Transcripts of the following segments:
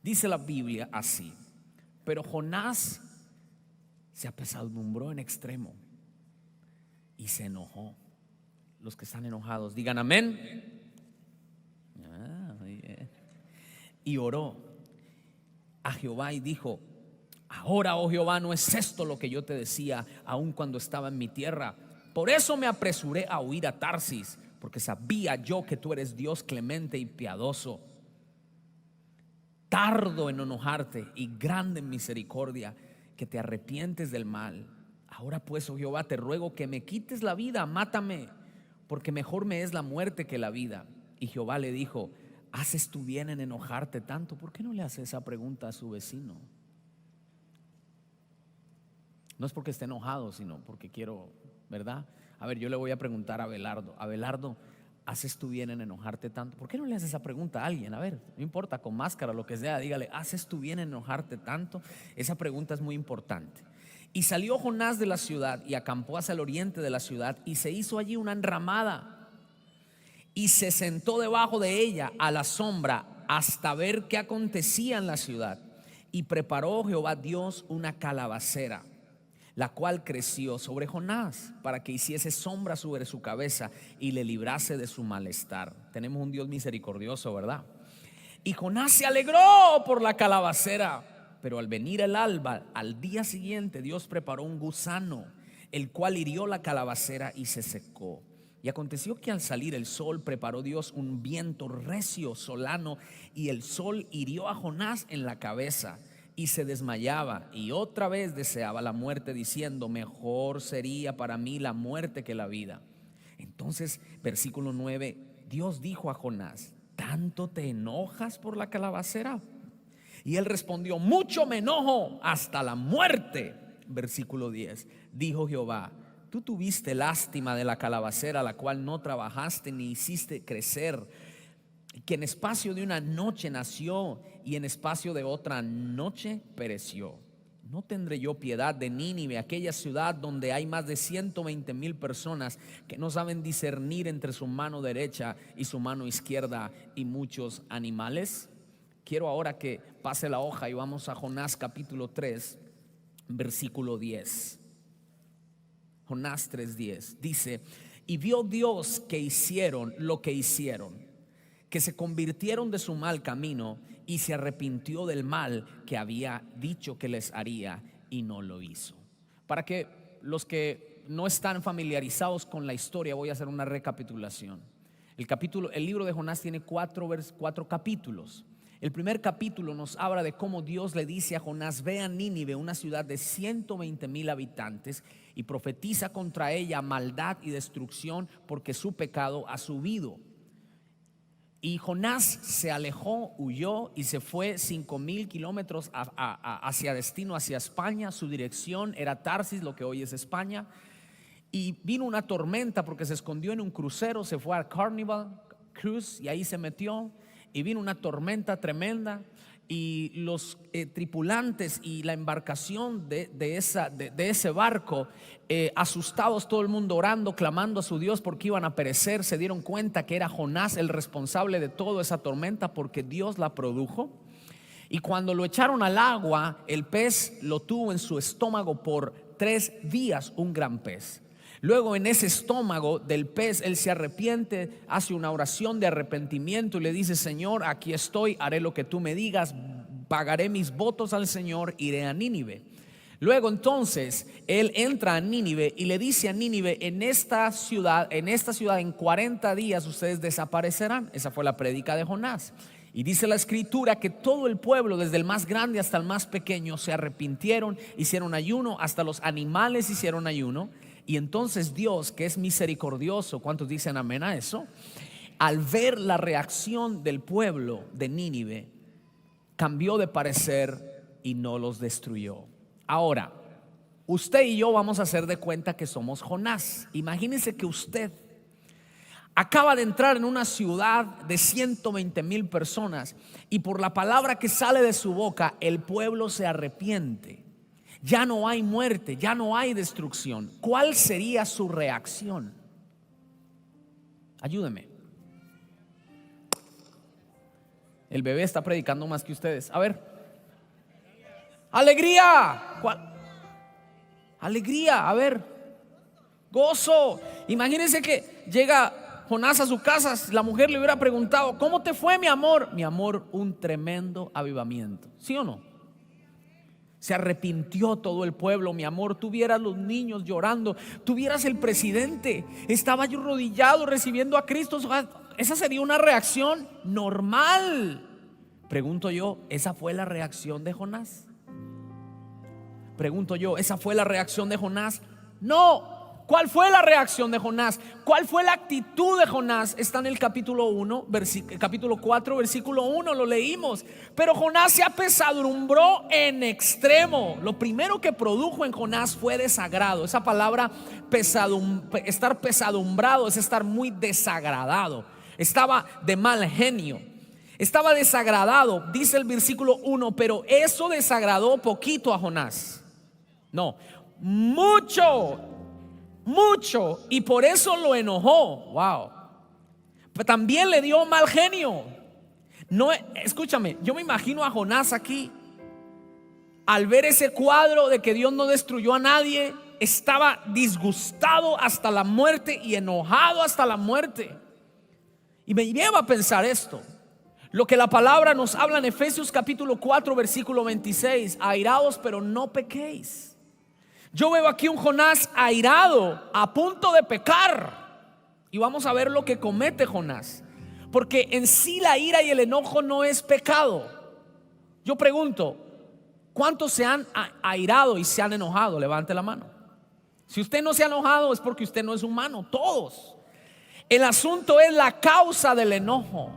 Dice la Biblia así: pero Jonás se apesadumbró en extremo y se enojó. Los que están enojados digan amén. Y oró a Jehová y dijo: ahora, oh Jehová, no es esto lo que yo te decía aun cuando estaba en mi tierra. Por eso me apresuré a huir a Tarsis, porque sabía yo que tú eres Dios clemente y piadoso, tardo en enojarte y grande en misericordia, que te arrepientes del mal. Ahora pues, oh Jehová, te ruego que me quites la vida, mátame, porque mejor me es la muerte que la vida. Y Jehová le dijo: ¿haces tú bien en enojarte tanto? ¿Por qué no le hace esa pregunta a su vecino? No es porque esté enojado, sino porque quiero, ¿verdad? A ver, yo le voy a preguntar a Abelardo: Abelardo, ¿haces tú bien en enojarte tanto? ¿Por qué no le haces esa pregunta a alguien? A ver, no importa, con máscara, lo que sea, dígale: ¿haces tú bien en enojarte tanto? Esa pregunta es muy importante. Y salió Jonás de la ciudad y acampó hacia el oriente de la ciudad, y se hizo allí una enramada y se sentó debajo de ella a la sombra hasta ver qué acontecía en la ciudad. Y preparó Jehová Dios una calabacera, la cual creció sobre Jonás para que hiciese sombra sobre su cabeza y le librase de su malestar. Tenemos un Dios misericordioso, ¿verdad? Y Jonás se alegró por la calabacera, pero al venir el alba, al día siguiente, Dios preparó un gusano, el cual hirió la calabacera y se secó. Y aconteció que al salir el sol, preparó Dios un viento recio solano, y el sol hirió a Jonás en la cabeza, y se desmayaba, y otra vez deseaba la muerte, diciendo: mejor sería para mí la muerte que la vida. Entonces, versículo 9, Dios dijo a Jonás: ¿tanto te enojas por la calabacera? Y él respondió: mucho me enojo, hasta la muerte. Versículo 10, dijo Jehová: tú tuviste lástima de la calabacera, la cual no trabajaste ni hiciste crecer, que en espacio de una noche nació y en espacio de otra noche pereció. ¿No tendré yo piedad de Nínive, aquella ciudad donde hay más de 120,000 personas que no saben discernir entre su mano derecha y su mano izquierda, y muchos animales? Quiero ahora que pase la hoja y vamos a Jonás capítulo 3, versículo 10. Jonás 3:10 dice: y vio Dios que hicieron lo que hicieron, que se convirtieron de su mal camino, y se arrepintió del mal que había dicho que les haría, y no lo hizo. Para que los que no están familiarizados con la historia, voy a hacer una recapitulación. El libro de Jonás tiene cuatro capítulos. El primer capítulo nos habla de cómo Dios le dice a Jonás: ve a Nínive, una ciudad de 120,000 habitantes, y profetiza contra ella maldad y destrucción, porque su pecado ha subido. Y Jonás se alejó, huyó y se fue 5,000 kilómetros hacia destino, hacia España. Su dirección era Tarsis, lo que hoy es España. Y vino una tormenta porque se escondió en un crucero, se fue al Carnival Cruise y ahí se metió. Y vino una tormenta tremenda, y los tripulantes y la embarcación de ese barco, asustados, todo el mundo orando, clamando a su Dios porque iban a perecer, se dieron cuenta que era Jonás el responsable de toda esa tormenta, porque Dios la produjo. Y cuando lo echaron al agua, el pez lo tuvo en su estómago por 3 días, un gran pez. Luego, en ese estómago del pez, él se arrepiente, hace una oración de arrepentimiento y le dice: Señor, aquí estoy, haré lo que tú me digas, pagaré mis votos al Señor, iré a Nínive. Luego entonces él entra a Nínive y le dice a Nínive: en esta ciudad en 40 días ustedes desaparecerán. Esa fue la prédica de Jonás. Y dice la escritura que todo el pueblo, desde el más grande hasta el más pequeño, se arrepintieron, hicieron ayuno, hasta los animales hicieron ayuno. Y entonces Dios, que es misericordioso, ¿cuántos dicen amén a eso? Al ver la reacción del pueblo de Nínive, cambió de parecer y no los destruyó. Ahora, usted y yo vamos a hacer de cuenta que somos Jonás. Imagínense que usted acaba de entrar en una ciudad de 120,000 personas, y por la palabra que sale de su boca, el pueblo se arrepiente. Ya no hay muerte, ya no hay destrucción. ¿Cuál sería su reacción? Ayúdeme. El bebé está predicando más que ustedes. A ver. Alegría. ¿Cuál? Alegría, a ver. Gozo. Imagínense que llega Jonás a su casa. La mujer le hubiera preguntado: ¿cómo te fue, mi amor? Mi amor, un tremendo avivamiento. ¿Sí o no? Se arrepintió todo el pueblo, mi amor. Tuvieras los niños llorando, tuvieras el presidente, estaba yo arrodillado recibiendo a Cristo. Esa sería una reacción normal. Pregunto yo, ¿esa fue la reacción de Jonás? Pregunto yo, ¿esa fue la reacción de Jonás? No. ¿Cuál fue la reacción de Jonás? ¿Cuál fue la actitud de Jonás? Está en el capítulo 4, versículo 1, lo leímos. Pero Jonás se apesadumbró en extremo. Lo primero que produjo en Jonás fue desagrado. Esa palabra estar pesadumbrado es estar muy desagradado. Estaba de mal genio. Estaba desagradado, dice el versículo 1, pero eso desagradó poquito a Jonás. No, mucho, y por eso lo enojó. Wow. Pero también le dio mal genio. No, escúchame, yo me imagino a Jonás aquí, al ver ese cuadro de que Dios no destruyó a nadie, estaba disgustado hasta la muerte y enojado hasta la muerte. Y me lleva a pensar esto. Lo que la palabra nos habla en Efesios capítulo 4, versículo 26: airaos, pero no pequéis. Yo veo aquí un Jonás airado, a punto de pecar. Y vamos a ver lo que comete Jonás. Porque en sí la ira y el enojo no es pecado. Yo pregunto, ¿cuántos se han airado y se han enojado? Levante la mano. Si usted no se ha enojado es porque usted no es humano. Todos. El asunto es la causa del enojo.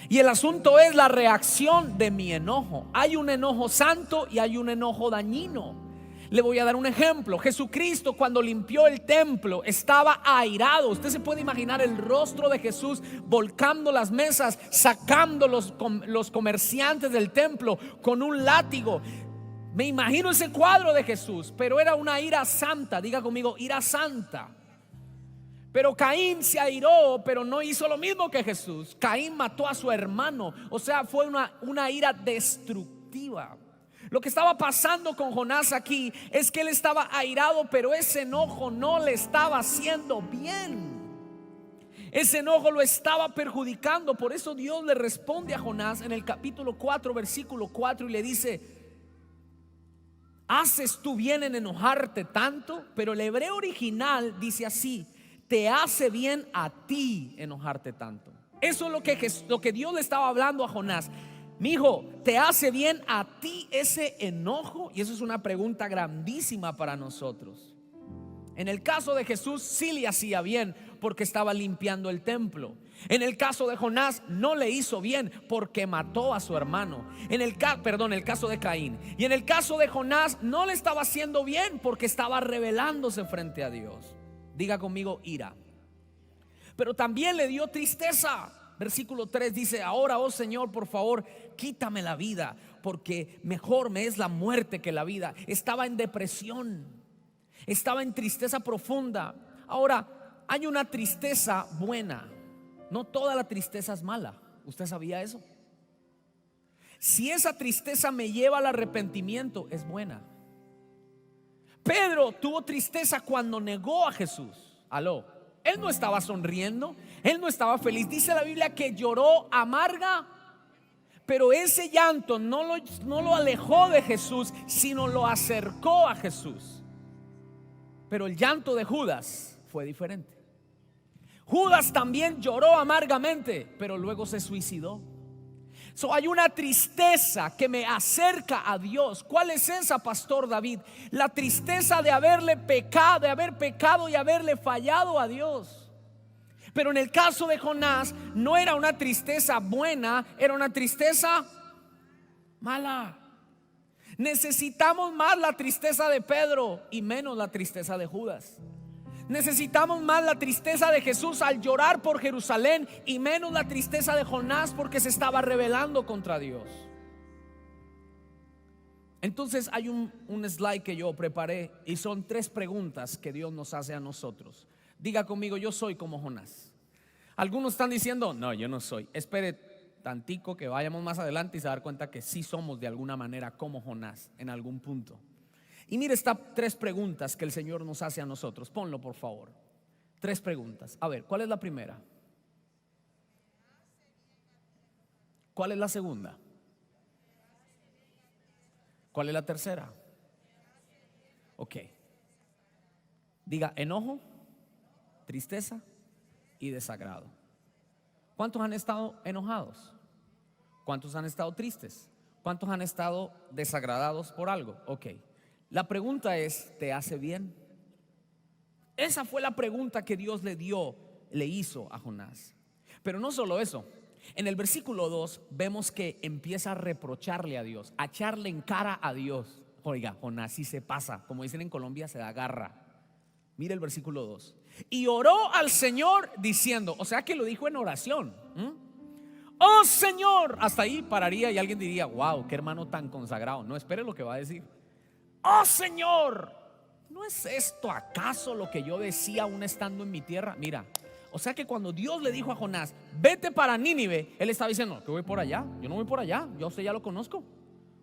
Y el asunto es la reacción de mi enojo. Hay un enojo santo y hay un enojo dañino. Le voy a dar un ejemplo. Jesucristo, cuando limpió el templo, estaba airado. Usted se puede imaginar el rostro de Jesús volcando las mesas, sacando los comerciantes del templo con un látigo. Me imagino ese cuadro de Jesús, pero era una ira santa. Diga conmigo, ira santa. Pero Caín se airó, pero no hizo lo mismo que Jesús. Caín mató a su hermano. O sea, fue una ira destructiva. Lo que estaba pasando con Jonás aquí es que él estaba airado, pero ese enojo no le estaba haciendo bien. Ese enojo lo estaba perjudicando. Por eso Dios le responde a Jonás en el capítulo 4, versículo 4, y le dice: ¿haces tú bien en enojarte tanto? Pero el hebreo original dice así: te hace bien a ti enojarte tanto. Eso es lo que Dios le estaba hablando a Jonás. Mi hijo, ¿te hace bien a ti ese enojo? Y eso es una pregunta grandísima para nosotros. En el caso de Jesús sí le hacía bien porque estaba limpiando el templo. En el caso de Jonás no le hizo bien porque mató a su hermano. El caso de Caín. Y en el caso de Jonás no le estaba haciendo bien porque estaba rebelándose frente a Dios. Diga conmigo, ira. Pero también le dio tristeza. Versículo 3 dice: ahora, oh Señor, por favor, quítame la vida, porque mejor me es la muerte que la vida. Estaba en depresión, estaba en tristeza profunda. Ahora, hay una tristeza buena. No toda la tristeza es mala. ¿Usted sabía eso? Si esa tristeza me lleva al arrepentimiento, es buena. Pedro tuvo tristeza cuando negó a Jesús. Aló. Él no estaba sonriendo, él no estaba feliz. Dice la Biblia que lloró amarga, pero ese llanto no lo alejó de Jesús, sino lo acercó a Jesús. Pero el llanto de Judas fue diferente. Judas también lloró amargamente, pero luego se suicidó. Hay una tristeza que me acerca a Dios. ¿Cuál es esa, Pastor David? La tristeza de haber pecado y haberle fallado a Dios. Pero en el caso de Jonás no era una tristeza buena, era una tristeza mala. Necesitamos más la tristeza de Pedro y menos la tristeza de Judas. Necesitamos más la tristeza de Jesús al llorar por Jerusalén y menos la tristeza de Jonás porque se estaba rebelando contra Dios. Entonces hay un slide que yo preparé y son 3 preguntas que Dios nos hace a nosotros. Diga conmigo, yo soy como Jonás. Algunos están diciendo, no, yo no soy. Espere tantico que vayamos más adelante y se va a dar cuenta que sí somos de alguna manera como Jonás en algún punto. Y mire, estas 3 preguntas que el Señor nos hace a nosotros. Ponlo, por favor. 3 preguntas. A ver, ¿cuál es la primera? ¿Cuál es la segunda? ¿Cuál es la tercera? Ok. Diga enojo, tristeza y desagrado. ¿Cuántos han estado enojados? ¿Cuántos han estado tristes? ¿Cuántos han estado desagradados por algo? Ok. La pregunta es, ¿te hace bien? Esa fue la pregunta que Dios le hizo a Jonás. Pero no solo eso. En el versículo 2 vemos que empieza a reprocharle a Dios, a echarle en cara a Dios. Oiga, Jonás sí se pasa, como dicen en Colombia, se da garra. Mire el versículo 2. Y oró al Señor diciendo, o sea que lo dijo en oración. Oh Señor, hasta ahí pararía y alguien diría, wow, qué hermano tan consagrado. No, espere lo que va a decir. Oh Señor, ¿no es esto acaso lo que yo decía aún estando en mi tierra? Mira, o sea que cuando Dios le dijo a Jonás, vete para Nínive, él estaba diciendo, que voy por allá, yo no voy por allá, yo a usted ya lo conozco.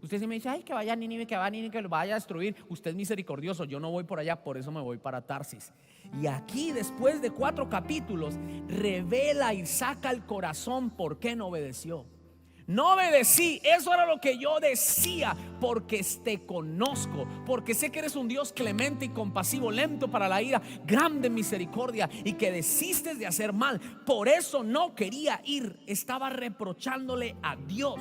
Usted sí me dice, ay, que vaya a Nínive, que vaya a Nínive, que lo vaya a destruir. Usted es misericordioso, yo no voy por allá, por eso me voy para Tarsis. Y aquí, después de 4 capítulos, revela y saca el corazón por qué no obedeció. No obedecí, eso era lo que yo decía, porque te conozco, porque sé que eres un Dios clemente y compasivo, lento para la ira, grande en misericordia, y que desistes de hacer mal. Por eso no quería ir, estaba reprochándole a Dios.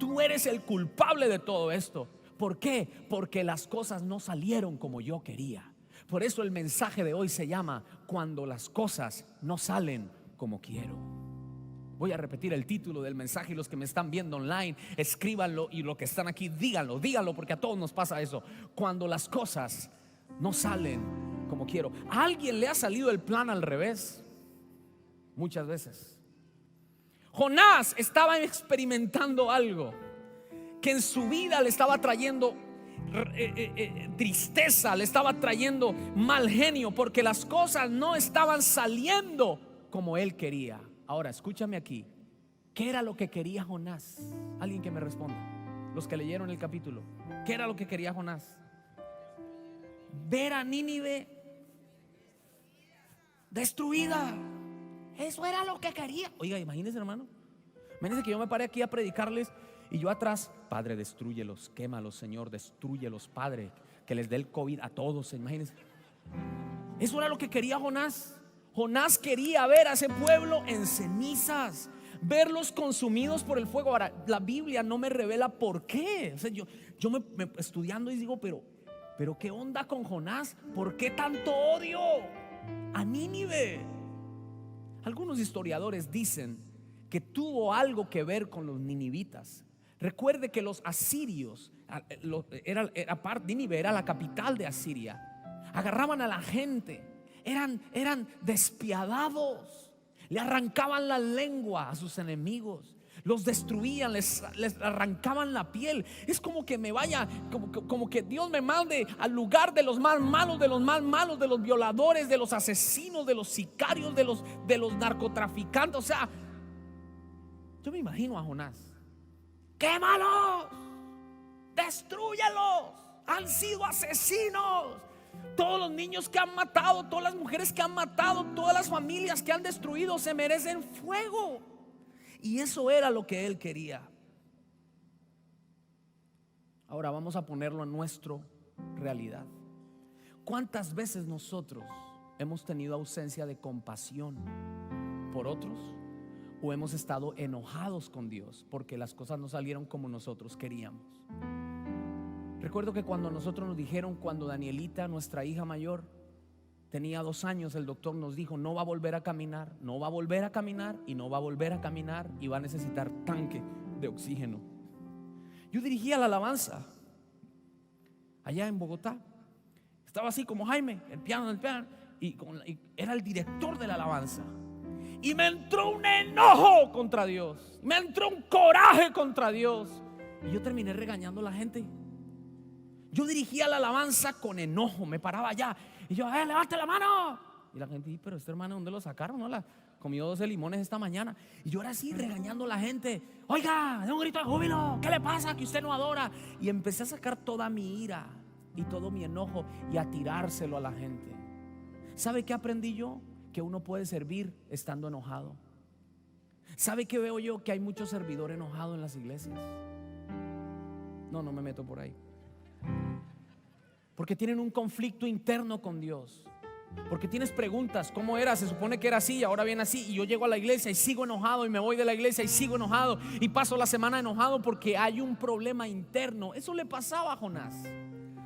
Tú eres el culpable de todo esto. ¿Por qué? Porque las cosas no salieron como yo quería. Por eso el mensaje de hoy se llama Cuando las cosas no salen como quiero. Voy a repetir el título del mensaje, y los que me están viendo online, escríbanlo, y los que están aquí, díganlo, porque a todos nos pasa eso. Cuando las cosas no salen como quiero. ¿A alguien le ha salido el plan al revés? Muchas veces. Jonás estaba experimentando algo que en su vida le estaba trayendo tristeza, le estaba trayendo mal genio, porque las cosas no estaban saliendo como él quería. Ahora escúchame aquí, ¿qué era lo que quería Jonás? Alguien que me responda, los que leyeron el capítulo. ¿Qué era lo que quería Jonás? Ver a Nínive destruida. Eso era lo que quería. Oiga, imagínense, hermano, imagínense que yo me paré aquí a predicarles y yo atrás, Padre, destrúyelos, quémalos, Señor, destrúyelos, Padre, que les dé el COVID a todos. Imagínense. Eso era lo que quería Jonás. Jonás quería ver a ese pueblo en cenizas, verlos consumidos por el fuego. Ahora, la Biblia no me revela por qué. O sea, yo me estudiando y digo, pero ¿qué onda con Jonás? ¿Por qué tanto odio a Nínive? Algunos historiadores dicen que tuvo algo que ver con los ninivitas. Recuerde que los asirios, Nínive era la capital de Asiria. Agarraban a la gente, eran despiadados, le arrancaban la lengua a sus enemigos, los destruían, les arrancaban la piel. Es como que me vaya, como que Dios me mande al lugar de los más malos, de los violadores, de los asesinos, de los sicarios, de los narcotraficantes. O sea, yo me imagino a Jonás. ¡Quémalos! ¡Destrúyelos! Han sido asesinos. Todos los niños que han matado, todas las mujeres que han matado, todas las familias que han destruido se merecen fuego. Y eso era lo que él quería. Ahora vamos a ponerlo en nuestra realidad. ¿Cuántas veces nosotros hemos tenido ausencia de compasión por otros? ¿O hemos estado enojados con Dios porque las cosas no salieron como nosotros queríamos? Recuerdo que cuando nosotros nos dijeron, cuando Danielita, nuestra hija mayor, tenía 2 años, el doctor nos dijo, no va a volver a caminar, no va a volver a caminar y no va a volver a caminar, y va a necesitar tanque de oxígeno. Yo dirigía la alabanza allá en Bogotá. Estaba así como Jaime, el piano, y era el director de la alabanza. Y me entró un enojo contra Dios, me entró un coraje contra Dios, y yo terminé regañando a la gente. Yo dirigía la alabanza con enojo, me paraba allá y yo, levante la mano. Y la gente dice, pero este hermano, ¿dónde lo sacaron? ¿No? comió 12 limones esta mañana. Y yo era así regañando a la gente. Oiga, de un grito de júbilo, ¿qué le pasa que usted no adora? Y empecé a sacar toda mi ira y todo mi enojo y a tirárselo a la gente. ¿Sabe qué aprendí yo? Que uno puede servir estando enojado. ¿Sabe qué veo yo? Que hay mucho servidor enojado en las iglesias. No me meto por ahí. Porque tienen un conflicto interno con Dios. Porque tienes preguntas, ¿cómo era? Se supone que era así y ahora viene así. Y yo llego a la iglesia y sigo enojado, y me voy de la iglesia y sigo enojado, y paso la semana enojado porque hay un problema interno. Eso le pasaba a Jonás.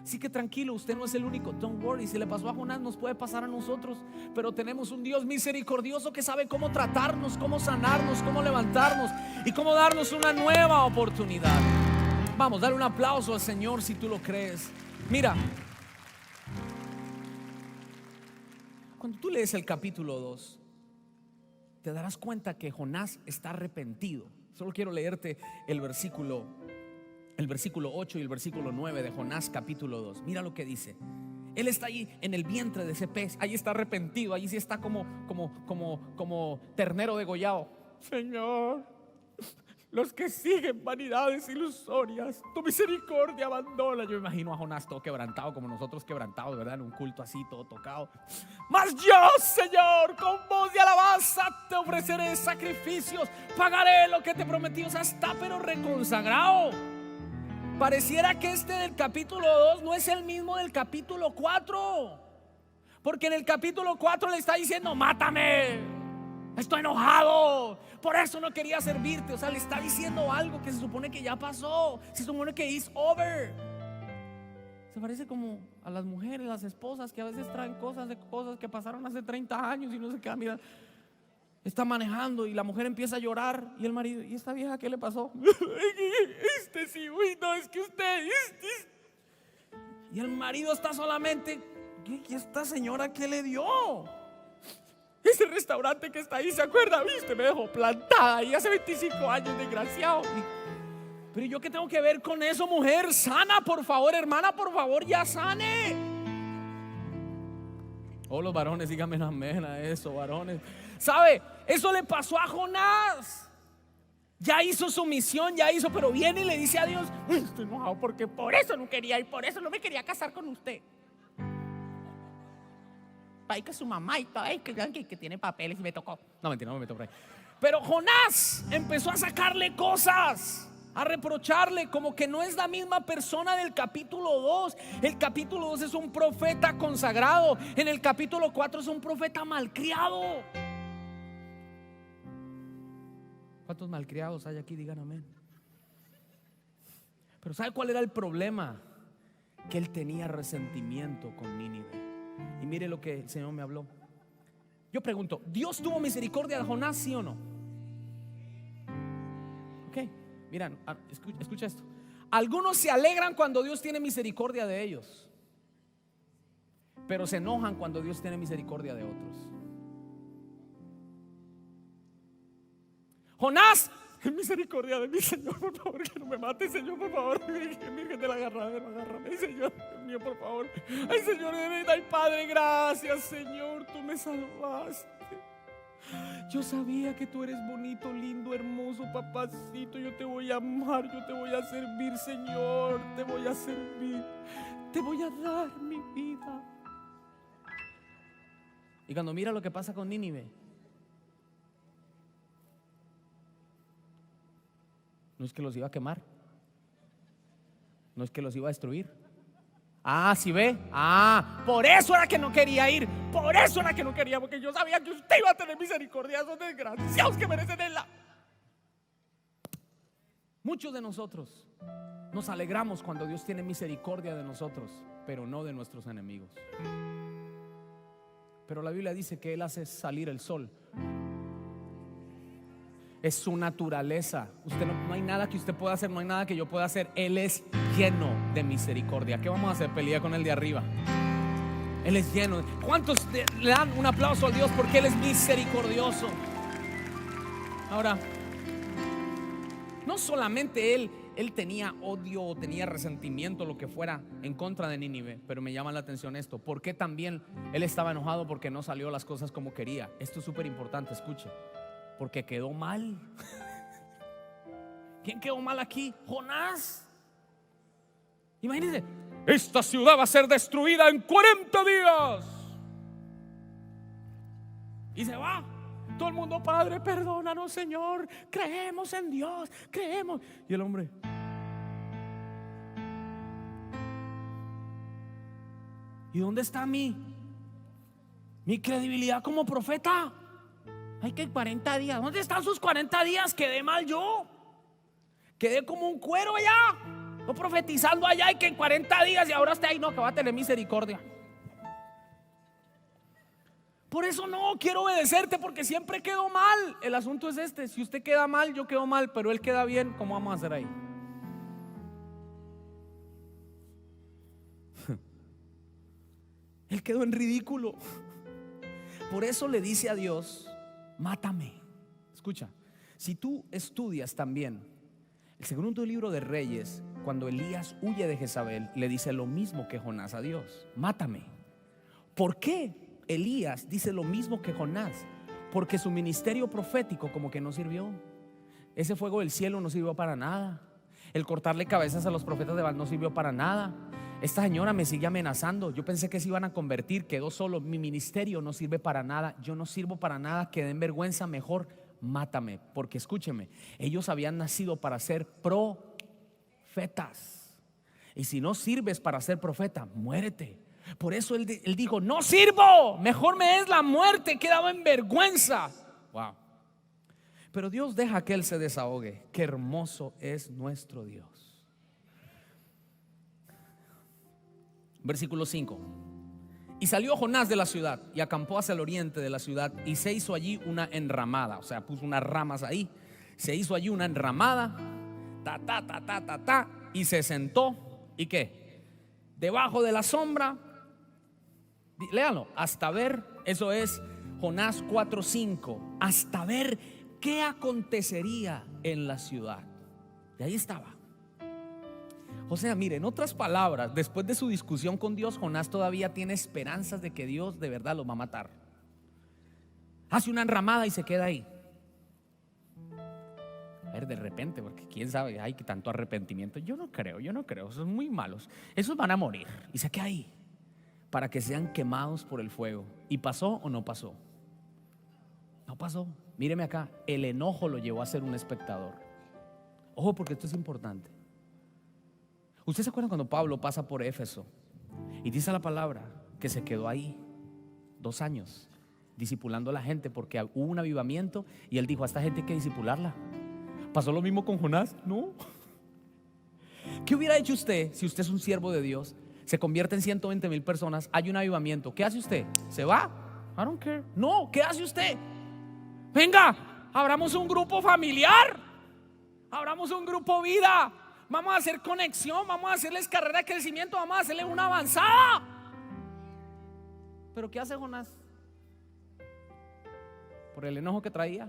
Así que tranquilo, usted no es el único. Don't worry, si le pasó a Jonás nos puede pasar a nosotros. Pero tenemos un Dios misericordioso que sabe cómo tratarnos, cómo sanarnos, cómo levantarnos y cómo darnos una nueva oportunidad. Vamos, dale un aplauso al Señor si tú lo crees. Mira, cuando tú lees el capítulo 2, te darás cuenta que Jonás está arrepentido. Solo quiero leerte el versículo 8 y el versículo 9 de Jonás capítulo 2. Mira lo que dice. Él está allí en el vientre de ese pez. Ahí está arrepentido. Allí sí está como ternero degollado. Señor, los que siguen vanidades ilusorias, tu misericordia abandona. Yo me imagino a Jonás todo quebrantado, como nosotros quebrantados, ¿verdad? En un culto así, todo tocado. Mas yo, Señor, con voz de alabanza te ofreceré sacrificios, pagaré lo que te prometí. O sea, está pero reconsagrado. Pareciera que este del capítulo 2 no es el mismo del capítulo 4. Porque en el capítulo 4 le está diciendo: mátame, estoy enojado, por eso no quería servirte. O sea, le está diciendo algo que se supone que ya pasó. Se supone que it's over. Se parece como a las mujeres, las esposas, que a veces traen cosas que pasaron hace 30 años y no se quedan mirando. Está manejando y la mujer empieza a llorar y el marido: ¿y esta vieja qué le pasó? Sí, uy, no, es que usted. Y el marido está solamente: ¿y esta señora qué le dio? Ese restaurante que está ahí, ¿se acuerda? Usted me dejó plantada ahí hace 25 años, desgraciado. Pero ¿yo qué tengo que ver con eso, mujer? Sana, por favor, hermana, por favor, ya sane. Oh, los varones, díganme amén a eso, varones. ¿Sabe? Eso le pasó a Jonás. Ya hizo su misión, ya hizo, pero viene y le dice a Dios: estoy enojado porque por eso no quería ir, por eso no me quería casar con usted. Ay, que su mamá y todo, ay, que tiene papeles y me tocó. No, mentira, no me meto por ahí. Pero Jonás empezó a sacarle cosas, a reprocharle, como que no es la misma persona del capítulo 2. El capítulo 2 es un profeta consagrado. En el capítulo 4 es un profeta malcriado. ¿Cuántos malcriados hay aquí? Digan amén. Pero ¿sabe cuál era el problema? Que él tenía resentimiento con Nínive. Y mire lo que el Señor me habló. Yo pregunto: ¿Dios tuvo misericordia de Jonás, sí o no? Ok, miren, escucha esto. Algunos se alegran cuando Dios tiene misericordia de ellos, pero se enojan cuando Dios tiene misericordia de otros. Jonás: misericordia de mí, Señor, por favor, que no me mate, Señor, por favor. Virgen de la Agarradera, agárrame, Señor, Dios mío, por favor. Ay, Señor, ay, Padre, gracias, Señor, tú me salvaste. Yo sabía que tú eres bonito, lindo, hermoso, papacito. Yo te voy a amar, yo te voy a servir, Señor, te voy a servir, te voy a dar mi vida. Y cuando mira lo que pasa con Nínive, no es que los iba a quemar, no es que los iba a destruir. Ah, ¿sí ve? Ah, por eso era que no quería ir. Por eso era que no quería, porque yo sabía que usted iba a tener misericordia. Esos desgraciados que merecen el la. Muchos de nosotros nos alegramos cuando Dios tiene misericordia de nosotros, pero no de nuestros enemigos. Pero la Biblia dice que Él hace salir el sol. Es su naturaleza. Usted no hay nada que usted pueda hacer, no hay nada que yo pueda hacer. Él es lleno de misericordia. ¿Qué vamos a hacer? Pelea con el de arriba. Él es lleno. ¿Cuántos le dan un aplauso a Dios porque Él es misericordioso? Ahora, no solamente Él él tenía odio o tenía resentimiento, lo que fuera, en contra de Nínive. Pero me llama la atención esto: ¿por qué también él estaba enojado? Porque no salió las cosas como quería. Esto es súper importante, escuche. Porque quedó mal. ¿Quién quedó mal aquí? Jonás. Imagínense, esta ciudad va a ser destruida en 40 días. Y se va. Todo el mundo: Padre, perdónanos, Señor, creemos en Dios, creemos. Y el hombre: ¿y dónde está mi credibilidad como profeta? Hay que 40 días. ¿Dónde están sus 40 días? Quedé mal yo. Quedé como un cuero allá, no profetizando allá, y que en 40 días, y ahora está ahí, no, que va a tener misericordia. Por eso no quiero obedecerte, porque siempre quedo mal. El asunto es este: si usted queda mal, yo quedo mal, pero él queda bien, ¿cómo vamos a hacer ahí? Él quedó en ridículo. Por eso le dice a Dios: mátame. Escucha, si tú estudias también el segundo libro de Reyes, cuando Elías huye de Jezabel, le dice lo mismo que Jonás a Dios: mátame. ¿Por qué Elías dice lo mismo que Jonás? Porque su ministerio profético como que no sirvió. Ese fuego del cielo no sirvió para nada. El cortarle cabezas a los profetas de Baal no sirvió para nada. Esta señora me sigue amenazando. Yo pensé que se iban a convertir, quedó solo. Mi ministerio no sirve para nada. Yo no sirvo para nada. Quedé en vergüenza. Mejor mátame. Porque escúcheme, ellos habían nacido para ser profetas. Y si no sirves para ser profeta, muérete. Por eso él dijo: no sirvo, mejor me es la muerte. He quedado en vergüenza. Wow. Pero Dios deja que él se desahogue. Qué hermoso es nuestro Dios. Versículo 5. Y salió Jonás de la ciudad y acampó hacia el oriente de la ciudad, y se hizo allí una enramada. O sea, puso unas ramas ahí. Se hizo allí una enramada, y se sentó. ¿Y qué? Debajo de la sombra. Léalo, hasta ver. Eso es Jonás 4:5. Hasta ver qué acontecería en la ciudad. Y ahí estaba. O sea, mire, en otras palabras, después de su discusión con Dios, Jonás todavía tiene esperanzas de que Dios de verdad lo va a matar. Hace una enramada y se queda ahí. A ver, de repente, porque quién sabe, hay que tanto arrepentimiento. Yo no creo, son muy malos. Esos van a morir. Y se queda ahí para que sean quemados por el fuego. ¿Y pasó o no pasó? No pasó. Míreme acá, el enojo lo llevó a ser un espectador. Ojo, porque esto es importante. ¿Ustedes se acuerdan cuando Pablo pasa por Éfeso y dice la palabra que se quedó ahí 2 años discipulando a la gente porque hubo un avivamiento y él dijo: a esta gente hay que discipularla? ¿Pasó lo mismo con Jonás? No. ¿Qué hubiera hecho usted si usted es un siervo de Dios? Se convierte en 120,000 personas, hay un avivamiento. ¿Qué hace usted? ¿Se va? I don't care. No, ¿qué hace usted? Venga, abramos un grupo familiar, abramos un grupo vida. Vamos a hacer conexión, vamos a hacerles carrera de crecimiento, vamos a hacerles una avanzada. Pero ¿qué hace Jonás? Por el enojo que traía.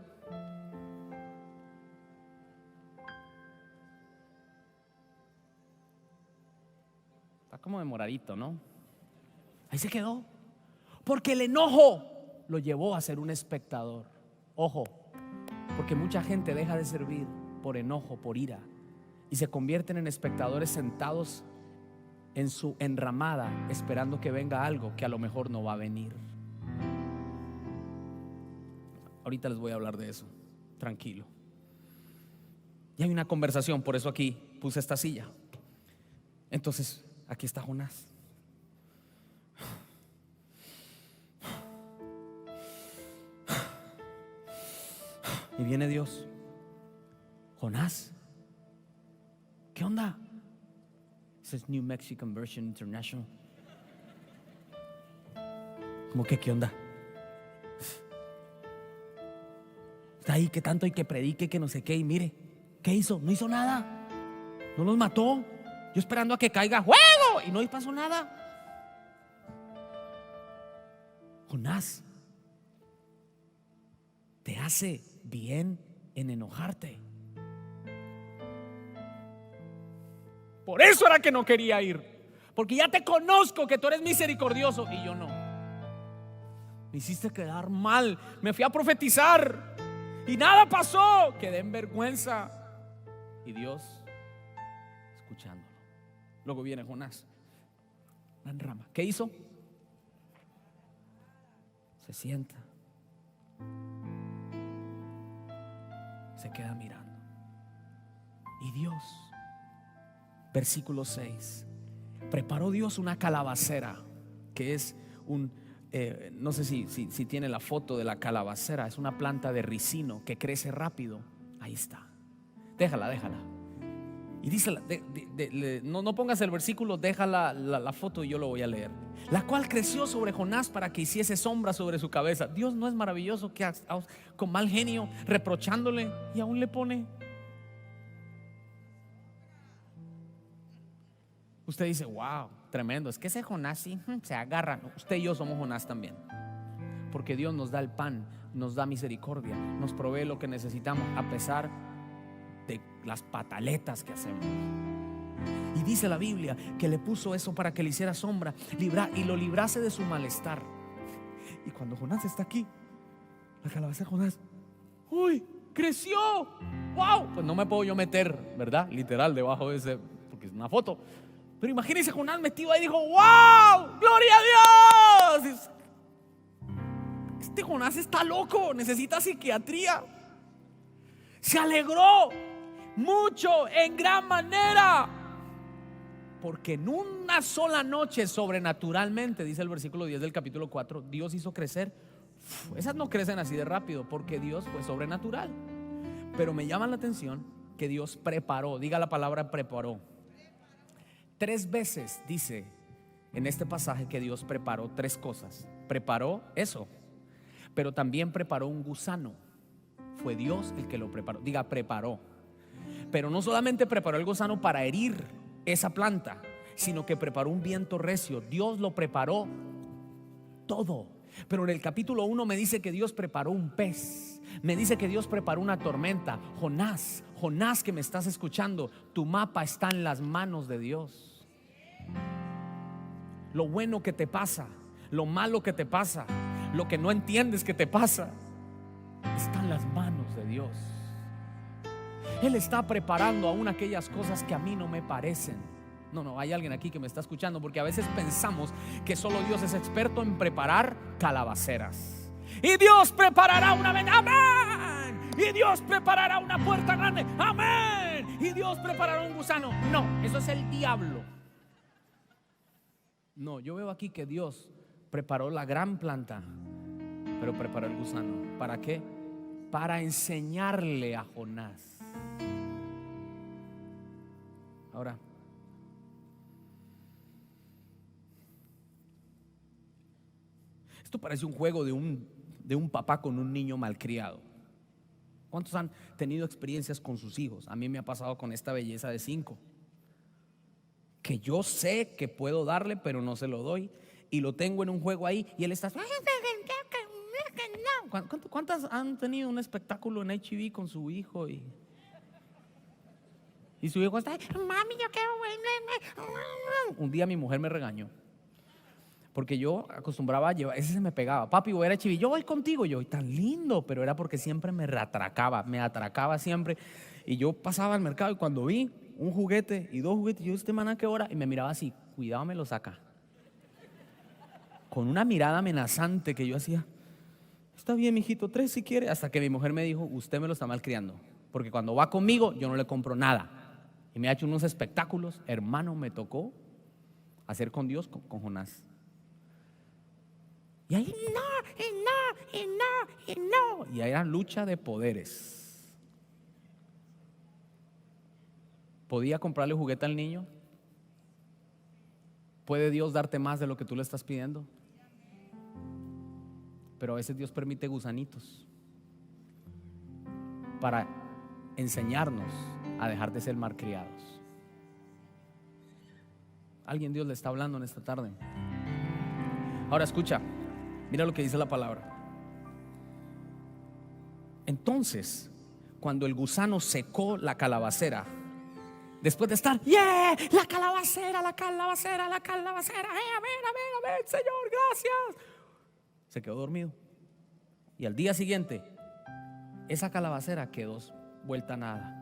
Está como demoradito, ¿no? Ahí se quedó. Porque el enojo lo llevó a ser un espectador. Ojo, porque mucha gente deja de servir por enojo, por ira, y se convierten en espectadores sentados en su enramada, esperando que venga algo que a lo mejor no va a venir. Ahorita les voy a hablar de eso, tranquilo. Y hay una conversación, por eso aquí puse esta silla. Entonces, aquí está Jonás. Y viene Dios: Jonás, ¿qué onda? Ese es New Mexican Version International. ¿Cómo que qué onda? Está ahí que tanto hay que predique, que no sé qué. Y mire, ¿qué hizo? No hizo nada. No los mató. Yo esperando a que caiga fuego y no pasó nada. Jonás, te hace bien en enojarte. Por eso era que no quería ir, porque ya te conozco que tú eres misericordioso y yo no. Me hiciste quedar mal, me fui a profetizar y nada pasó, quedé en vergüenza. Y Dios escuchándolo. Luego viene Jonás, una rama. ¿Qué hizo? Se sienta, se queda mirando. Y Dios, versículo 6, preparó Dios una calabacera, que es no sé si tiene la foto de la calabacera. Es una planta de ricino que crece rápido. Ahí está. Déjala. Y dice, no pongas el versículo, deja la foto y yo lo voy a leer. La cual creció sobre Jonás para que hiciese sombra sobre su cabeza. Dios no es maravilloso que con mal genio reprochándole y aún le pone. Usted dice, wow, tremendo, es que ese Jonás sí se agarra. No, usted y yo somos Jonás también, porque Dios nos da el pan, nos da misericordia, nos provee lo que necesitamos a pesar de las pataletas que hacemos. Y dice la Biblia que le puso eso para que le hiciera sombra y lo librase de su malestar. Y cuando Jonás está aquí, la calabaza de Jonás, uy, creció, wow. Pues no me puedo yo meter, ¿verdad? Literal debajo de ese, porque es una foto. Pero imagínense Jonás metido ahí y dijo, wow, gloria a Dios. Este Jonás está loco, necesita psiquiatría. Se alegró mucho, en gran manera, porque en una sola noche sobrenaturalmente, dice el versículo 10 del capítulo 4, Dios hizo crecer. Esas no crecen así de rápido, porque Dios fue sobrenatural. Pero me llama la atención que Dios preparó, diga la palabra preparó. 3 veces dice en este pasaje que Dios preparó 3 cosas. Preparó eso, pero también preparó un gusano. Fue Dios el que lo preparó. Diga, preparó. Pero no solamente preparó el gusano para herir esa planta, sino que preparó un viento recio. Dios lo preparó todo. Pero en el capítulo 1 me dice que Dios preparó un pez. Me dice que Dios preparó una tormenta. Jonás que me estás escuchando, tu mapa está en las manos de Dios. Lo bueno que te pasa, lo malo que te pasa, lo que no entiendes que te pasa, está en las manos de Dios. Él está preparando aún aquellas cosas que a mí no me parecen. No, hay alguien aquí que me está escuchando, porque a veces pensamos que solo Dios es experto en preparar calabaceras. Y Dios preparará una ventana, amén. Y Dios preparará una puerta grande, amén. Y Dios preparará un gusano. No, eso es el diablo. No, yo veo aquí que Dios preparó la gran planta, pero preparó el gusano. ¿Para qué? Para enseñarle a Jonás. Ahora, esto parece un juego de un papá con un niño malcriado. ¿Cuántos han tenido experiencias con sus hijos? A mí me ha pasado con esta belleza de 5, que yo sé que puedo darle, pero no se lo doy, y lo tengo en un juego ahí y él está. ¿Cuántas han tenido un espectáculo en HB con su hijo y su hijo está, mami, yo quiero? Un día mi mujer me regañó porque yo acostumbraba a llevar, ese se me pegaba, papi, voy a ir a HB, yo voy contigo, yo, tan lindo, pero era porque siempre me atracaba siempre. Y yo pasaba al mercado y cuando vi un juguete y 2 juguetes, yo, este man, ¿a qué hora? Y me miraba así, cuidado, me lo saca, con una mirada amenazante que yo hacía. Está bien, mijito, 3 si quiere. Hasta que mi mujer me dijo, usted me lo está malcriando, porque cuando va conmigo yo no le compro nada. Y me ha hecho unos espectáculos. Hermano, me tocó hacer con Dios, con Jonás. Y ahí no. Y ahí era lucha de poderes. ¿Podía comprarle juguete al niño? ¿Puede Dios darte más de lo que tú le estás pidiendo? Pero a veces Dios permite gusanitos para enseñarnos a dejar de ser malcriados. Alguien Dios le está hablando en esta tarde. Ahora escucha, mira lo que dice la palabra. Entonces, cuando el gusano secó la calabacera, Después de estar, yeah, la calabacera, la calabacera, la calabacera, amén, Señor, gracias, se quedó dormido. Y al día siguiente, esa calabacera quedó vuelta a nada.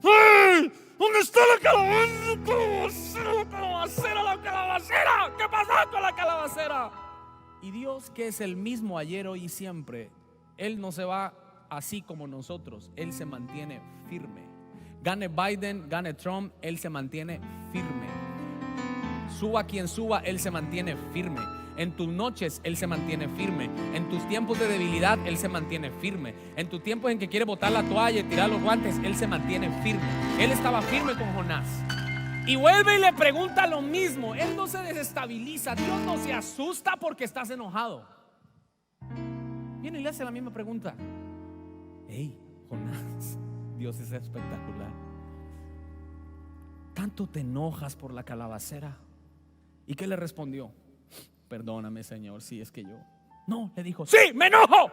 ¡Hey! ¿Dónde está la calabacera? La calabacera, la calabacera. ¿Qué pasó con la calabacera? Y Dios, que es el mismo ayer, hoy y siempre, Él no se va así como nosotros. Él se mantiene firme. Gane Biden, gane Trump, Él se mantiene firme. Suba quien suba, Él se mantiene firme. En tus noches Él se mantiene firme. En tus tiempos de debilidad Él se mantiene firme. En tus tiempos en que quiere botar la toalla y tirar los guantes, Él se mantiene firme. Él estaba firme con Jonás. Y vuelve y le pregunta lo mismo. Él no se desestabiliza. Dios no se asusta porque estás enojado. Viene y le hace la misma pregunta. Hey, Jonás, Dios es espectacular. ¿Tanto te enojas por la calabacera? ¿Y qué le respondió? Perdóname, Señor, si es que yo. No, le dijo, sí, me enojo.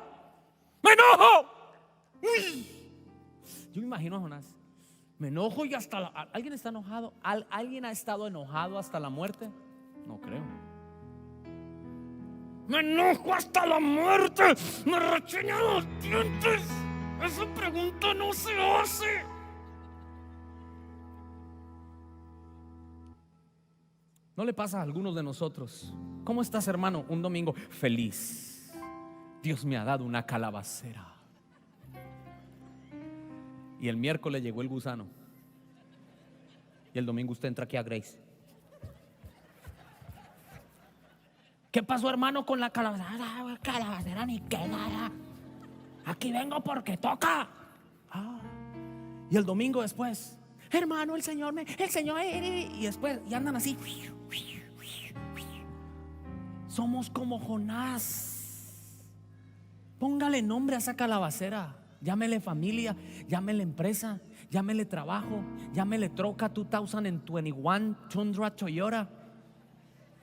Me enojo. Uy. Yo me imagino a Jonás. Me enojo y hasta ¿alguien está enojado? ¿Alguien ha estado enojado hasta la muerte? No creo. Me enojo hasta la muerte. Me rechinan los dientes. Esa pregunta no se hace. ¿No le pasa a algunos de nosotros? ¿Cómo estás, hermano? Un domingo feliz. Dios me ha dado una calabacera. Y el miércoles llegó el gusano. Y el domingo usted entra aquí a Grace. ¿Qué pasó, hermano, con la calabacera? Calabacera ni qué nada. Aquí vengo porque toca. Y el domingo después, hermano, el Señor, y después, y andan así. Somos como Jonás. Póngale nombre a esa calabacera. Llámele familia, llámele empresa, llámele trabajo, llámele troca 2021 Tundra Toyota.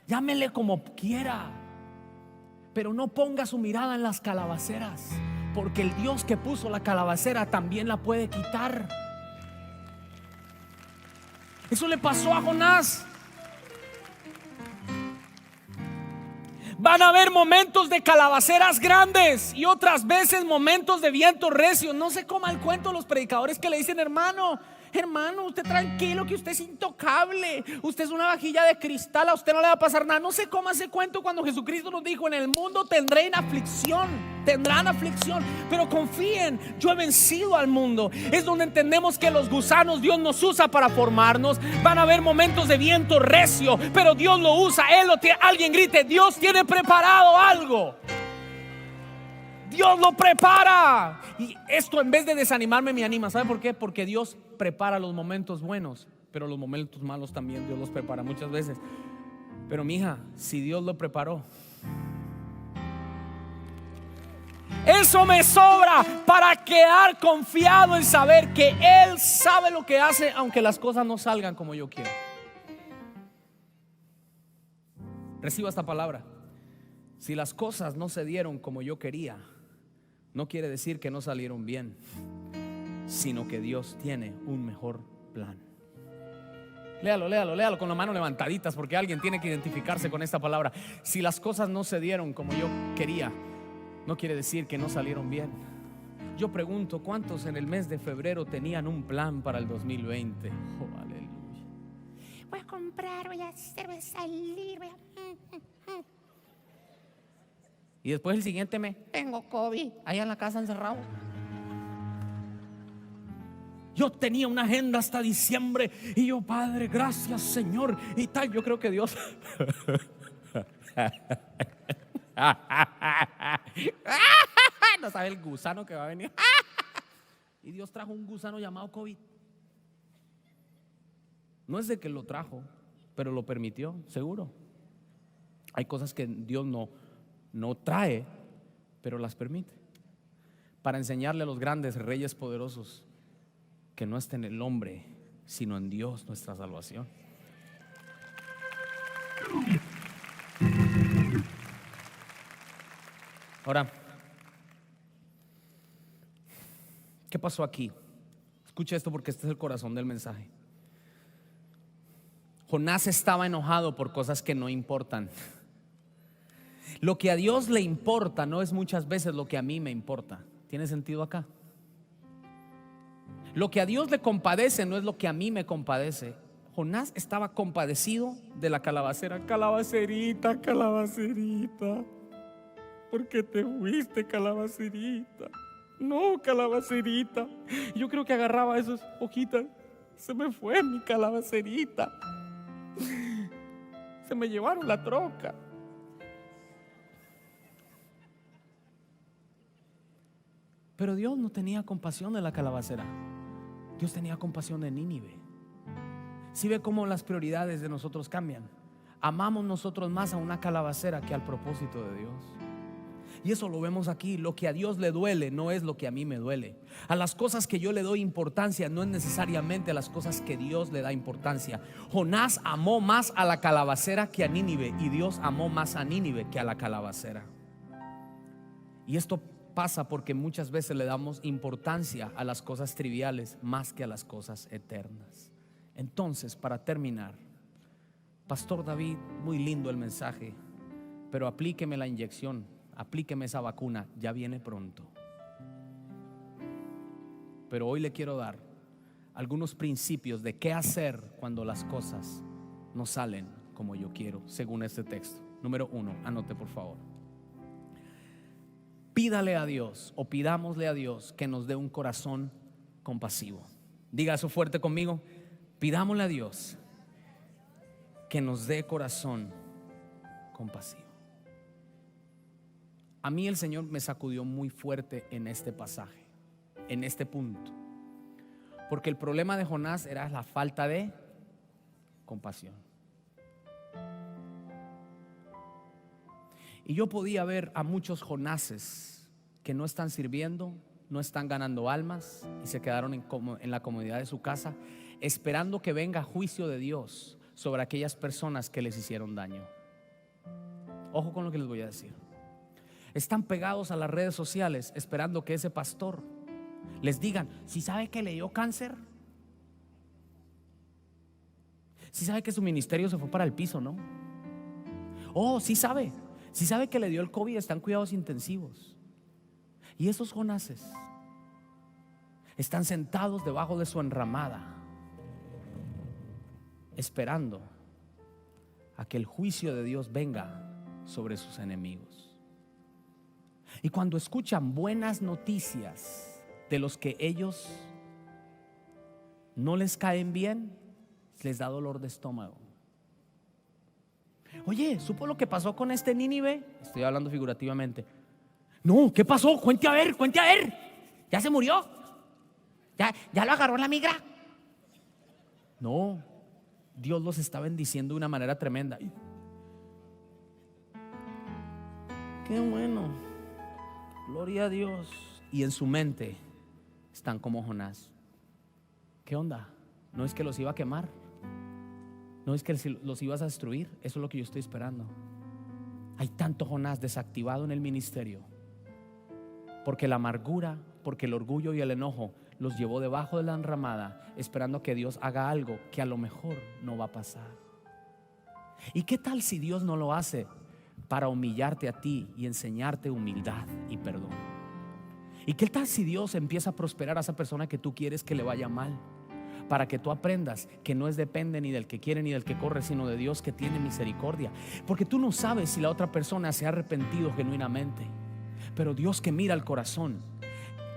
Llámele como quiera. Pero no ponga su mirada en las calabaceras, porque el Dios que puso la calabacera también la puede quitar. Eso le pasó a Jonás. Van a haber momentos de calabaceras grandes y otras veces momentos de vientos recios. No se coma el cuento los predicadores que le dicen, hermano, usted tranquilo, que usted es intocable, usted es una vajilla de cristal, a usted no le va a pasar nada. No se coma ese cuento cuando Jesucristo nos dijo, en el mundo tendrán aflicción, pero confíen, yo he vencido al mundo. Es donde entendemos que los gusanos Dios nos usa para formarnos. Van a haber momentos de viento recio, pero Dios lo usa, Él lo tiene. Alguien grite, Dios tiene preparado algo. Dios lo prepara. Y esto, en vez de desanimarme, me anima. ¿Sabe por qué? Porque Dios prepara los momentos buenos, pero los momentos malos también Dios los prepara muchas veces. Pero mija, si Dios lo preparó, eso me sobra para quedar confiado en saber que Él sabe lo que hace, aunque las cosas no salgan como yo quiero. Reciba esta palabra. Si las cosas no se dieron como yo quería, no quiere decir que no salieron bien, sino que Dios tiene un mejor plan. Léalo con las manos levantaditas, porque alguien tiene que identificarse con esta palabra. Si las cosas no se dieron como yo quería, no quiere decir que no salieron bien. Yo pregunto, ¿cuántos en el mes de febrero tenían un plan para el 2020? Oh, aleluya. Voy a comprar, voy a hacer, voy a salir, y después el siguiente mes, tengo COVID, allá en la casa encerrado. Yo tenía una agenda hasta diciembre y yo, Padre, gracias, Señor, y tal. Yo creo que Dios no sabe el gusano que va a venir. Y Dios trajo un gusano llamado COVID. No es de que lo trajo, pero lo permitió, seguro. Hay cosas que Dios no trae, pero las permite, para enseñarle a los grandes reyes poderosos que no está en el hombre, sino en Dios nuestra salvación. Ahora, ¿qué pasó aquí? Escucha esto, porque este es el corazón del mensaje. Jonás estaba enojado por cosas que no importan. Lo que a Dios le importa no es muchas veces lo que a mí me importa. ¿Tiene sentido acá? Lo que a Dios le compadece no es lo que a mí me compadece. Jonás estaba compadecido de la calabacera. Calabacerita, calabacerita, ¿por qué te fuiste, calabacerita? No, calabacerita. Yo creo que agarraba esas hojitas. Se me fue mi calabacerita. Se me llevaron la troca. Pero Dios no tenía compasión de la calabacera. Dios tenía compasión de Nínive. Si ve cómo las prioridades de nosotros cambian. Amamos nosotros más a una calabacera que al propósito de Dios. Y eso lo vemos aquí. Lo que a Dios le duele no es lo que a mí me duele. A las cosas que yo le doy importancia no es necesariamente a las cosas que Dios le da importancia. Jonás amó más a la calabacera que a Nínive, y Dios amó más a Nínive que a la calabacera. Y esto pasa porque muchas veces le damos importancia a las cosas triviales más que a las cosas eternas. Entonces, para terminar, Pastor David, muy lindo el mensaje, pero aplíqueme la inyección, aplíqueme esa vacuna, ya viene pronto. Pero hoy le quiero dar algunos principios de qué hacer cuando las cosas no salen como yo quiero, según este texto. Número 1, anote por favor. Pídale a Dios, o pidámosle a Dios que nos dé un corazón compasivo. Diga eso fuerte conmigo. Pidámosle a Dios que nos dé corazón compasivo. A mí el Señor me sacudió muy fuerte en este pasaje, en este punto, porque el problema de Jonás era la falta de compasión. Y yo podía ver a muchos Jonases que no están sirviendo, no están ganando almas, y se quedaron en la comodidad de su casa, esperando que venga juicio de Dios sobre aquellas personas que les hicieron daño. Ojo con lo que les voy a decir. Están pegados a las redes sociales esperando que ese pastor les digan: ¿sí sabe que le dio cáncer? ¿Sí sabe que su ministerio se fue para el piso, no? Oh, sí sabe que le dio el COVID, está en cuidados intensivos. Y esos Jonases están sentados debajo de su enramada, esperando a que el juicio de Dios venga sobre sus enemigos. Y cuando escuchan buenas noticias de los que ellos no les caen bien, les da dolor de estómago. Oye, ¿supo lo que pasó con este Nínive? Estoy hablando figurativamente. No, ¿qué pasó? Cuente a ver. ¿Ya se murió? ¿Ya lo agarró la migra? No, Dios los está bendiciendo de una manera tremenda. Qué bueno, gloria a Dios. Y en su mente están como Jonás. ¿Qué onda? ¿No es que los iba a quemar? ¿No es que los ibas a destruir? Eso es lo que yo estoy esperando. Hay tanto Jonás desactivado en el ministerio porque la amargura, porque el orgullo y el enojo los llevó debajo de la enramada, esperando que Dios haga algo que a lo mejor no va a pasar. ¿Y qué tal si Dios no lo hace para humillarte a ti y enseñarte humildad y perdón? ¿Y qué tal si Dios empieza a prosperar a esa persona que tú quieres que le vaya mal, para que tú aprendas que no depende ni del que quiere ni del que corre, sino de Dios que tiene misericordia? Porque tú no sabes si la otra persona se ha arrepentido genuinamente, pero Dios que mira el corazón,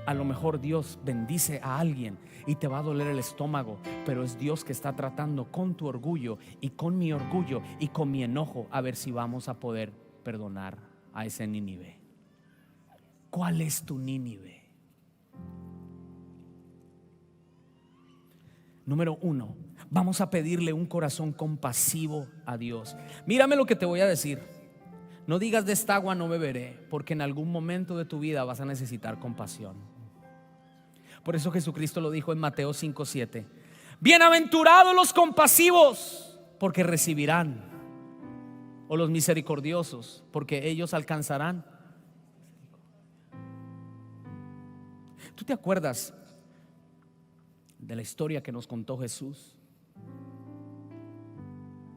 a lo mejor Dios bendice a alguien y te va a doler el estómago, pero es Dios que está tratando con tu orgullo y con mi orgullo y con mi enojo, a ver si vamos a poder perdonar a ese Nínive. ¿Cuál es tu Nínive? Número 1, vamos a pedirle un corazón compasivo a Dios. Mírame lo que te voy a decir. No digas: de esta agua no beberé, porque en algún momento de tu vida vas a necesitar compasión. Por eso Jesucristo lo dijo en Mateo 5:7. Bienaventurados los compasivos, porque recibirán, o los misericordiosos, porque ellos alcanzarán. ¿Tú te acuerdas de la historia que nos contó Jesús?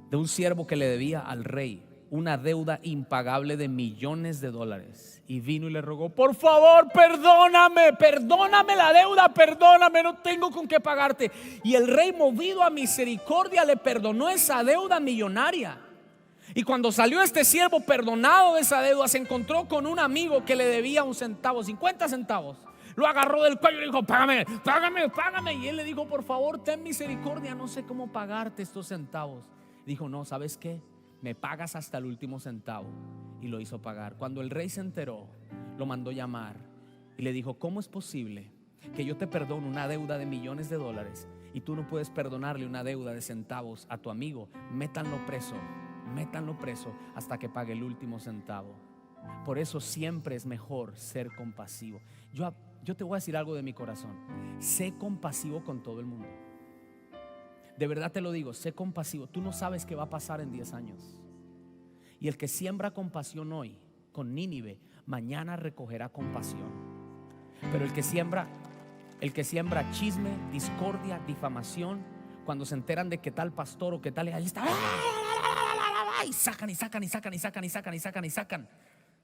de un siervo que le debía al rey una deuda impagable de millones de dólares, y vino y le rogó: por favor, perdóname la deuda, perdóname, no tengo con qué pagarte. Y el rey, movido a misericordia, le perdonó esa deuda millonaria. Y cuando salió este siervo perdonado de esa deuda, se encontró con un amigo que le debía un centavo, 50 centavos. Lo agarró del cuello y le dijo: págame. Y él le dijo: por favor, ten misericordia, no sé cómo pagarte estos centavos. Dijo: no, ¿sabes qué? Me pagas hasta el último centavo. Y lo hizo pagar. Cuando el rey se enteró, lo mandó llamar y le dijo: ¿cómo es posible que yo te perdone una deuda de millones de dólares y tú no puedes perdonarle una deuda de centavos a tu amigo? Métanlo preso hasta que pague el último centavo. Por eso siempre es mejor ser compasivo. Yo te voy a decir algo de mi corazón: sé compasivo con todo el mundo. De verdad te lo digo, sé compasivo. Tú no sabes qué va a pasar en 10 años. Y el que siembra compasión hoy con Nínive, mañana recogerá compasión. Pero el que siembra chisme, discordia, difamación, cuando se enteran de que tal pastor o que tal ahí está, y sacan,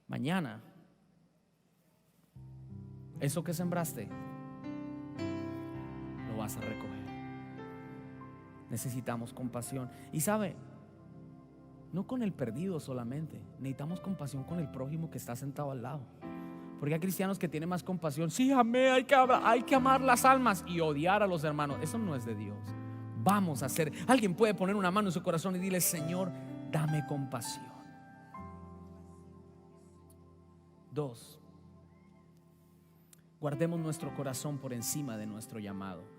mañana eso que sembraste lo vas a recoger. Necesitamos compasión. Y sabe, no con el perdido solamente, necesitamos compasión con el prójimo que está sentado al lado. Porque hay cristianos que tienen más compasión. Sí, amé, hay que amar las almas y odiar a los hermanos. Eso no es de Dios. Vamos a hacer. Alguien puede poner una mano en su corazón y dile: Señor, dame compasión. 2, guardemos nuestro corazón por encima de nuestro llamado.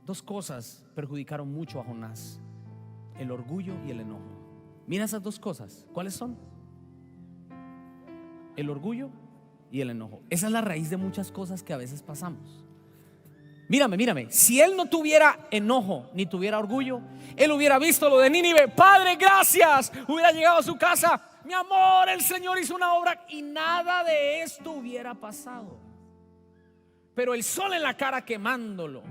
2 cosas perjudicaron mucho a Jonás: el orgullo y el enojo. Mira esas 2 cosas. ¿Cuáles son? El orgullo y el enojo. Esa es la raíz de muchas cosas que a veces pasamos. Mírame. Si él no tuviera enojo ni tuviera orgullo, él hubiera visto lo de Nínive: Padre, gracias. Hubiera llegado a su casa: mi amor, el Señor hizo una obra, y nada de esto hubiera pasado. Pero el sol en la cara quemándolo,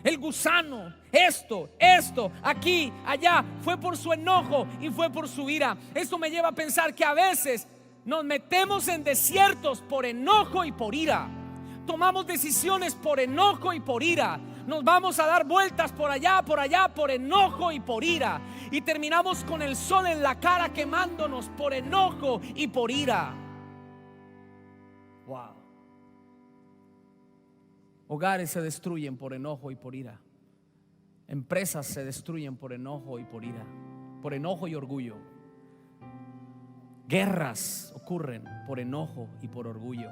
el gusano, esto, aquí, allá, fue por su enojo y fue por su ira. Esto me lleva a pensar que a veces nos metemos en desiertos por enojo y por ira. Tomamos decisiones por enojo y por ira. Nos vamos a dar vueltas por allá, por enojo y por ira. Y terminamos con el sol en la cara quemándonos por enojo y por ira. Wow. Hogares se destruyen por enojo y por ira. Empresas se destruyen por enojo y por ira, por enojo y orgullo. Guerras ocurren por enojo y por orgullo.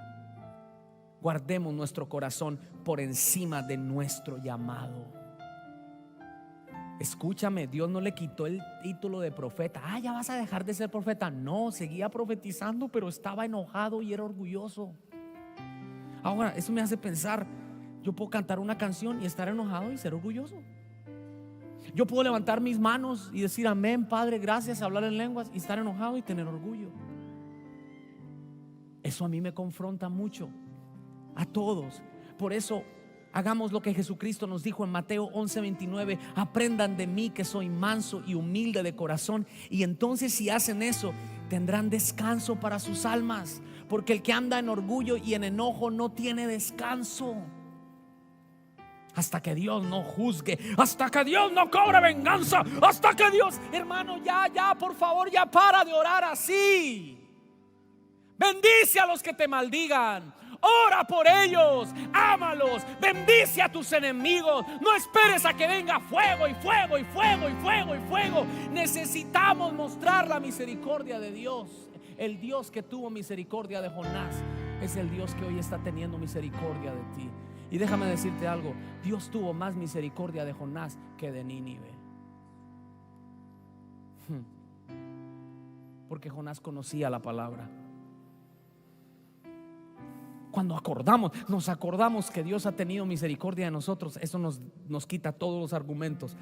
Guardemos nuestro corazón por encima de nuestro llamado. Escúchame, Dios no le quitó el título de profeta. Ya vas a dejar de ser profeta. No, seguía profetizando, pero estaba enojado y era orgulloso. Ahora, eso me hace pensar: yo puedo cantar una canción y estar enojado y ser orgulloso. Yo puedo levantar mis manos y decir: amén, Padre, gracias, hablar en lenguas, y estar enojado y tener orgullo. Eso a mí me confronta mucho, a todos. Por eso hagamos lo que Jesucristo nos dijo en Mateo 11:29: aprendan de mí, que soy manso y humilde de corazón, y entonces, si hacen eso, tendrán descanso para sus almas. Porque el que anda en orgullo y en enojo no tiene descanso. Hasta que Dios no juzgue, hasta que Dios no cobre venganza, hasta que Dios, hermano, ya, por favor, ya para de orar así. Bendice a los que te maldigan, ora por ellos, ámalos, bendice a tus enemigos. No esperes a que venga fuego y fuego y fuego y fuego y fuego. Necesitamos mostrar la misericordia de Dios. El Dios que tuvo misericordia de Jonás es el Dios que hoy está teniendo misericordia de ti. Y déjame decirte algo: Dios tuvo más misericordia de Jonás que de Nínive. Porque Jonás conocía la palabra. Cuando nos acordamos que Dios ha tenido misericordia de nosotros, eso nos quita todos los argumentos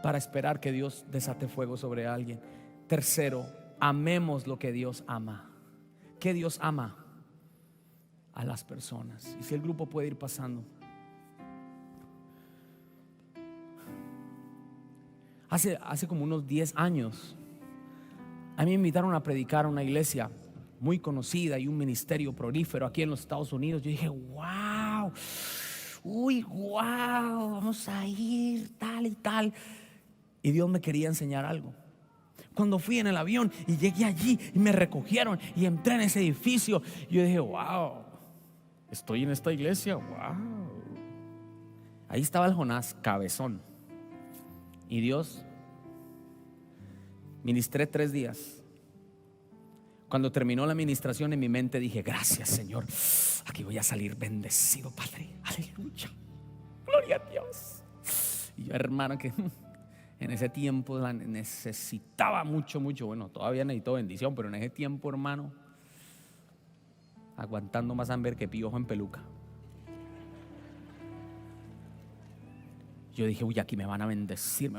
para esperar que Dios desate fuego sobre alguien. Tercero, amemos lo que Dios ama. ¿Qué Dios ama? A las personas. Y si el grupo puede ir pasando. hace como unos 10 años, a mí me invitaron a predicar a una iglesia muy conocida y un ministerio prolífero aquí en los Estados Unidos. Yo dije, wow, vamos a ir tal y tal. Y Dios me quería enseñar algo. Cuando fui en el avión y llegué allí y me recogieron y entré en ese edificio, yo dije, wow, estoy en esta iglesia, wow. Ahí estaba el Jonás, cabezón. Y Dios, ministré 3 días. Cuando terminó la administración, en mi mente dije, gracias, Señor, aquí voy a salir bendecido, Padre, aleluya, gloria a Dios. Y yo, hermano, que en ese tiempo la necesitaba mucho. Bueno, todavía necesito bendición, pero en ese tiempo, hermano, aguantando más hambre que piojo en peluca. Yo dije, uy, aquí me van a bendecir.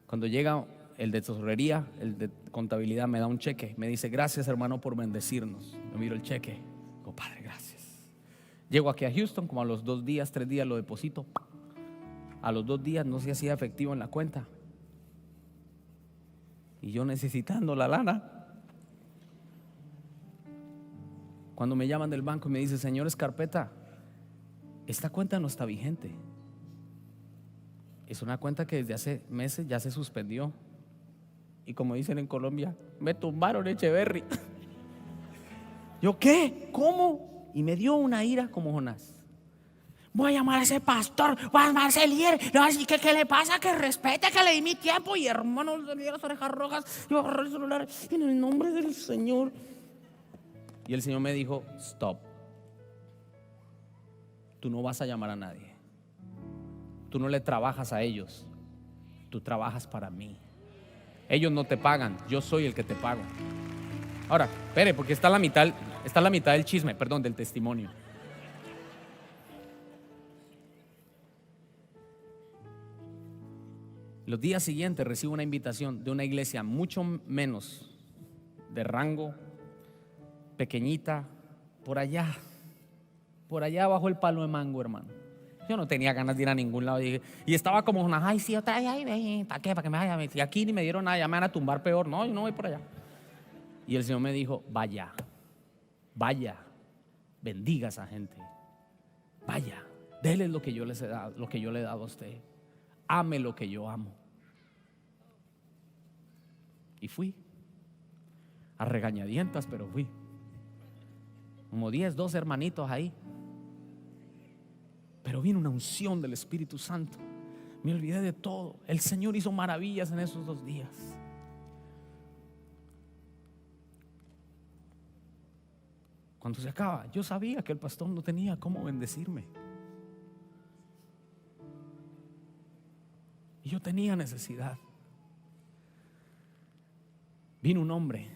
Cuando llega el de tesorería, el de contabilidad, me da un cheque, me dice, gracias, hermano, por bendecirnos. Yo miro el cheque, digo, Padre, gracias. Llego aquí a Houston, como a los 2 días, 3 días lo deposito. A los 2 días no se hacía efectivo en la cuenta. Y yo necesitando la lana. Cuando me llaman del banco y me dice, señor Escarpeta, esta cuenta no está vigente. Es una cuenta que desde hace meses ya se suspendió. Y como dicen en Colombia, me tumbaron Echeverry. ¿Yo qué? ¿Cómo? Y me dio una ira como Jonás. Voy a llamar a ese pastor, voy a llamar a ese líder, le voy a decir que qué le pasa, que respete, que le di mi tiempo. Y hermano, le di las orejas rojas, yo agarré el celular en el nombre del Señor. Y el Señor me dijo, stop. Tú no vas a llamar a nadie. Tú no le trabajas a ellos. Tú trabajas para mí. Ellos no te pagan, yo soy el que te pago. Ahora, espere, porque está la mitad del chisme, perdón, del testimonio. Los días siguientes recibo una invitación de una iglesia mucho menos de rango, pequeñita, por allá bajo el palo de mango, hermano. Yo no tenía ganas de ir a ningún lado y estaba como una, ay, sí, otra vez, ¿para qué? ¿Para que me vaya? Y aquí ni me dieron nada, ya me van a tumbar peor. No, yo no voy por allá. Y el Señor me dijo, vaya, bendiga a esa gente, vaya, déles lo que yo les he dado, lo que yo le he dado a usted. Ame lo que yo amo. Y fui a regañadientas, pero fui. Como 10, 12 hermanitos ahí. Pero vino una unción del Espíritu Santo. Me olvidé de todo. El Señor hizo maravillas en esos 2 días. Cuando se acaba, yo sabía que el pastor no tenía cómo bendecirme. Y yo tenía necesidad. Vino un hombre,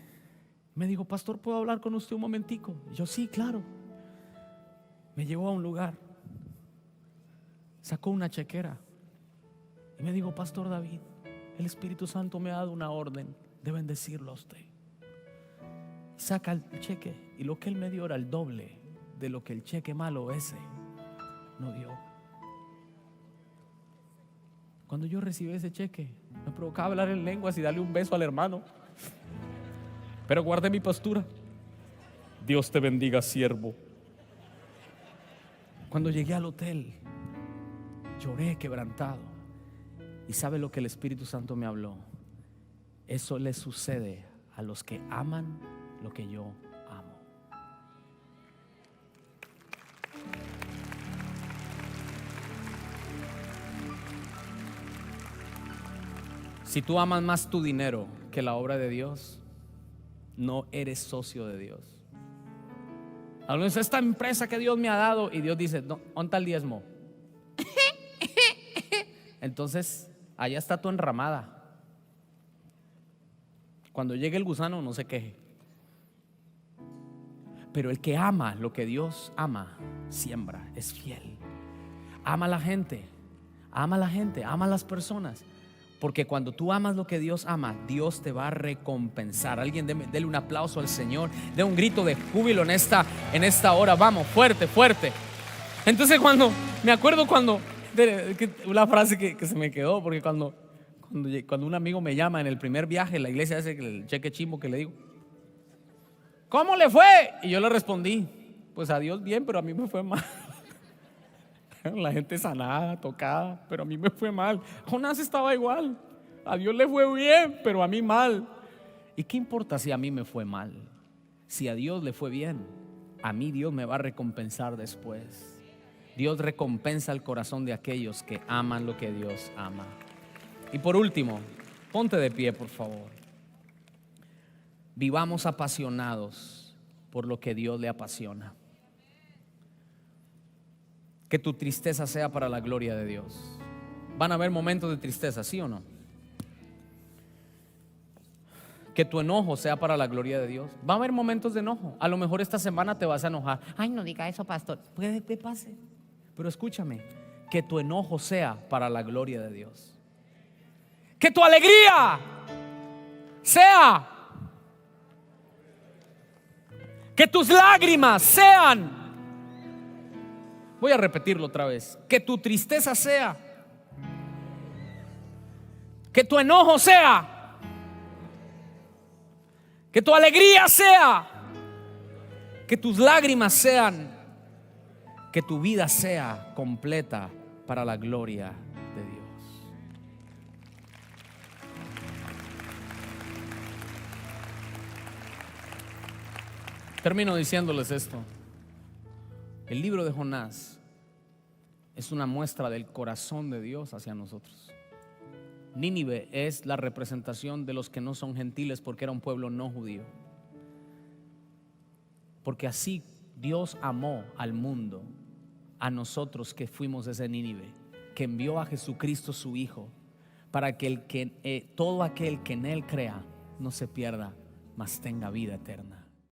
me dijo, pastor, ¿puedo hablar con usted un momentico? Y yo, sí, claro. Me llevó a un lugar, sacó una chequera y me dijo, pastor David, el Espíritu Santo me ha dado una orden de bendecirlo a usted. Saca el cheque y lo que él me dio era el doble de lo que el cheque malo ese no dio. Cuando yo recibí ese cheque, me provocaba hablar en lenguas y darle un beso al hermano. Pero guardé mi postura. Dios te bendiga, siervo. Cuando llegué al hotel, lloré quebrantado. ¿Y sabe lo que el Espíritu Santo me habló? Eso le sucede a los que aman lo que yo amo. Si tú amas más tu dinero que la obra de Dios, no eres socio de Dios. Hablamos de esta empresa que Dios me ha dado y Dios dice, ¿dónde está el diezmo? Entonces, allá está tu enramada. Cuando llegue el gusano, no se queje. Pero el que ama lo que Dios ama, siembra, es fiel. Ama a la gente, ama a las personas. Porque cuando tú amas lo que Dios ama, Dios te va a recompensar. Alguien dele un aplauso al Señor, dé un grito de júbilo en esta hora. Vamos, fuerte, fuerte. Entonces me acuerdo cuando Una frase que se me quedó, porque cuando un amigo me llama en el primer viaje, la iglesia hace el cheque chimbo que le digo, ¿cómo le fue? Y yo le respondí, pues a Dios bien, pero a mí me fue mal. La gente sanada, tocada, pero a mí me fue mal. Jonás estaba igual. A Dios le fue bien, pero a mí mal. ¿Y qué importa si a mí me fue mal? Si a Dios le fue bien, a mí Dios me va a recompensar después. Dios recompensa el corazón de aquellos que aman lo que Dios ama. Y por último, ponte de pie, por favor. Vivamos apasionados por lo que Dios le apasiona. Que tu tristeza sea para la gloria de Dios. Van a haber momentos de tristeza, ¿sí o no? Que tu enojo sea para la gloria de Dios. Va a haber momentos de enojo. A lo mejor esta semana te vas a enojar. Ay, no diga eso, pastor. Puede que pase. Pero escúchame, que tu enojo sea para la gloria de Dios. Que tu alegría sea. Que tus lágrimas sean. Voy a repetirlo otra vez. Que tu tristeza sea. Que tu enojo sea. Que tu alegría sea. Que tus lágrimas sean. Que tu vida sea completa para la gloria de Dios. Termino diciéndoles esto. El libro de Jonás es una muestra del corazón de Dios hacia nosotros. Nínive es la representación de los que no son gentiles, porque era un pueblo no judío. Porque así Dios amó al mundo, a nosotros que fuimos ese Nínive, que envió a Jesucristo su Hijo, para que todo aquel que en Él crea no se pierda, mas tenga vida eterna.